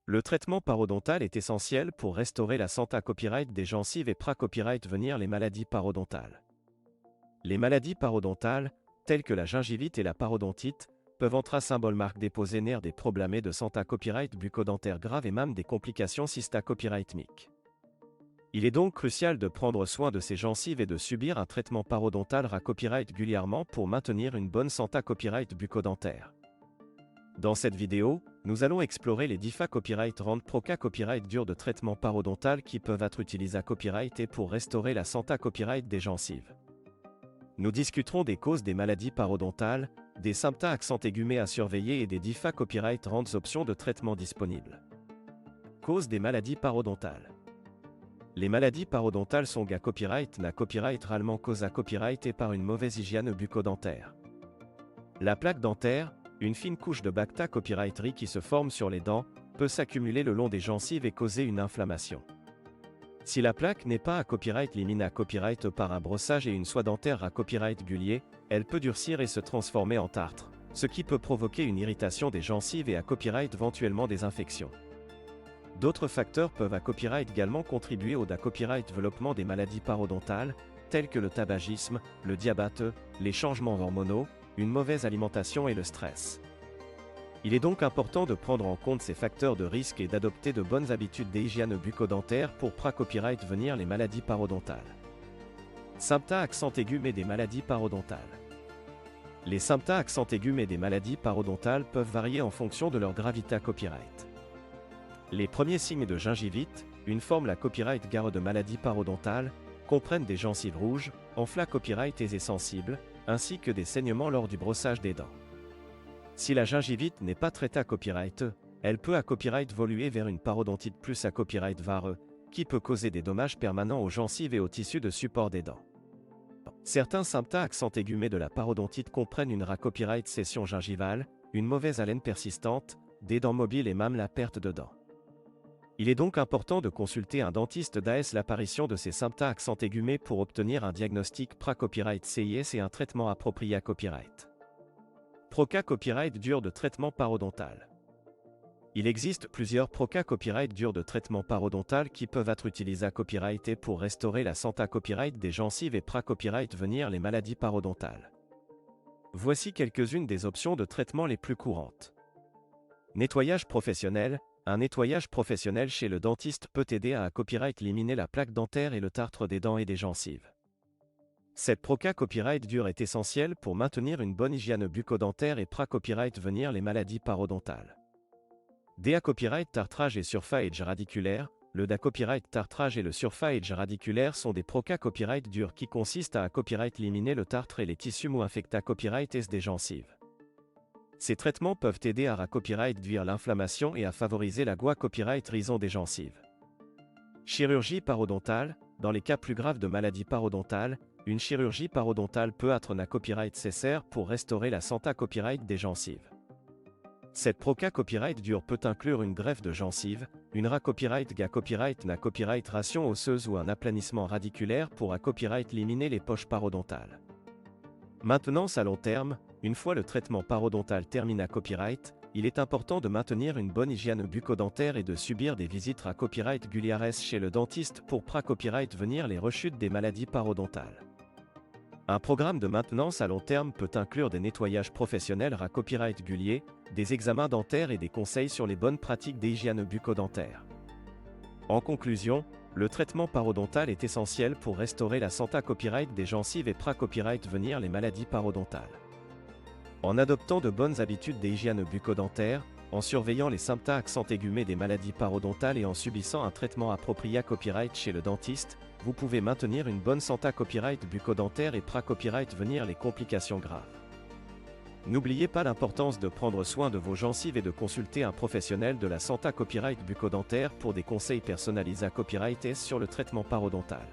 Le traitement parodontal est essentiel pour restaurer la santé copyright des gencives et copyright venir les maladies parodontales. Les maladies parodontales, telles que la gingivite et la parodontite, peuvent entrer symbole marque déposée nerfs des problèmes de santé copyright bucco-dentaire graves et même des complications cystacopyrightmiques. Il est donc crucial de prendre soin de ces gencives et de subir un traitement parodontal copyright régulièrement pour maintenir une bonne santé copyright bucco-dentaire. Dans cette vidéo, nous allons explorer les 10 copyright rand proca copyright durs de traitement parodontal qui peuvent être utilisés à copyright et pour restaurer la santé copyright des gencives. Nous discuterons des causes des maladies parodontales, des symptômes accent aigus à surveiller et des 10 copyright rand options de traitement disponibles. Causes des maladies parodontales. Les maladies parodontales sont à copyright rarement cause à copyright et par une mauvaise hygiène bucco-dentaire. La plaque dentaire, une fine couche de bacta copyrightrie qui se forme sur les dents, peut s'accumuler le long des gencives et causer une inflammation. Si la plaque n'est pas à copyright éliminée à copyright par un brossage et une soie dentaire à copyright régulier, elle peut durcir et se transformer en tartre, ce qui peut provoquer une irritation des gencives et à copyright éventuellement des infections. D'autres facteurs peuvent à copyright également contribuer au copyright développement des maladies parodontales, tels que le tabagisme, le diabète, les changements hormonaux, une mauvaise alimentation et le stress. Il est donc important de prendre en compte ces facteurs de risque et d'adopter de bonnes habitudes d'hygiène bucco-dentaire pour copyright venir les maladies parodontales. Symptômes accent aigus mais des maladies parodontales. Les symptômes accent aigus mais des maladies parodontales peuvent varier en fonction de leur gravité à copyright. Les premiers signes de gingivite, une forme la copyright gare de maladie parodontale, comprennent des gencives rouges, enflats copyright et sensibles, ainsi que des saignements lors du brossage des dents. Si la gingivite n'est pas traitée à copyright, elle peut à copyright évoluer vers une parodontite plus à copyright vareux, qui peut causer des dommages permanents aux gencives et aux tissus de support des dents. Certains symptômes accent aigus de la parodontite comprennent une copyright cession gingivale, une mauvaise haleine persistante, des dents mobiles et même la perte de dents. Il est donc important de consulter un dentiste d'AS l'apparition de ces symptômes accent aigus pour obtenir un diagnostic copyright CIS et un traitement approprié à copyright. Proca copyright dur de traitement parodontal. Il existe plusieurs proca copyright durs de traitement parodontal qui peuvent être utilisés à copyright et pour restaurer la santé copyright des gencives et copyright venir les maladies parodontales. Voici quelques-unes des options de traitement les plus courantes. Nettoyage professionnel. Un nettoyage professionnel chez le dentiste peut aider à copyright éliminer la plaque dentaire et le tartre des dents et des gencives. Cette proca copyright dure est essentielle pour maintenir une bonne hygiène bucco-dentaire et copyright venir les maladies parodontales. DA copyright tartrage et surface radiculaire. Le DA copyright tartrage et le surface radiculaire sont des proca copyright durs qui consistent à copyright éliminer le tartre et les tissus mous infectés à copyright des gencives. Ces traitements peuvent aider à copyright réduire l'inflammation et à favoriser la copyright raison des gencives. Chirurgie parodontale. Dans les cas plus graves de maladies parodontales, une chirurgie parodontale peut être un copyright nécessaire pour restaurer la santé copyright des gencives. Cette proca copyright dure peut inclure une greffe de gencives, une copyright copyright ration osseuse ou un aplanissement radiculaire pour copyright éliminer les poches parodontales. Maintenance à long terme. Une fois le traitement parodontal terminé à copyright, il est important de maintenir une bonne hygiène bucco-dentaire et de subir des visites à copyright régulières chez le dentiste pour copyright venir les rechutes des maladies parodontales. Un programme de maintenance à long terme peut inclure des nettoyages professionnels à copyright régulier, des examens dentaires et des conseils sur les bonnes pratiques d'hygiène bucco-dentaire. En conclusion, le traitement parodontal est essentiel pour restaurer la santé copyright des gencives et copyright venir les maladies parodontales. En adoptant de bonnes habitudes d'hygiène bucco-dentaire, en surveillant les symptômes accent aigus des maladies parodontales et en subissant un traitement approprié à copyright chez le dentiste, vous pouvez maintenir une bonne santé copyright bucco-dentaire et copyright venir les complications graves. N'oubliez pas l'importance de prendre soin de vos gencives et de consulter un professionnel de la santé copyright bucco-dentaire pour des conseils personnalisés à copyright sur le traitement parodontal.